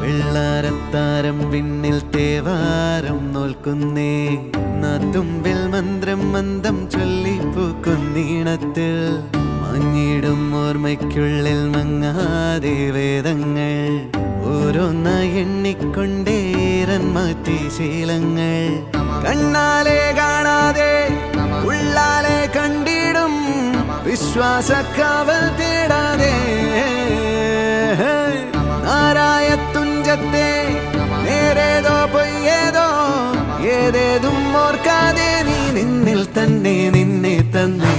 വെള്ളാരത്താരം വിണ്ണിൽ തേവാരം നോൽക്കുന്നേ നാത്തുമ്പിൽ മന്ത്രം മന്ദം ചൊല്ലിപ്പൂക്കുന്നീണത്തിൽ മങ്ങിടും ഓർമ്മയ്ക്കുള്ളിൽ മങ്ങാതെ വേദങ്ങൾ ഓരോന്നായി എണ്ണിക്കൊണ്ടേരൻ മാറ്റി ശീലങ്ങൾ കണ്ണാലെ കാണാതെ ഉള്ളാലെ കണ്ടിടും വിശ്വാസക്കാവൽ തേടാതെ നാരായ തുഞ്ചത്തെ നേരേതോ പൊയ്യേതോ ഏതേതും ഓർക്കാതെ നീ നിന്നിൽ തന്നെ നിന്നെ തന്നെ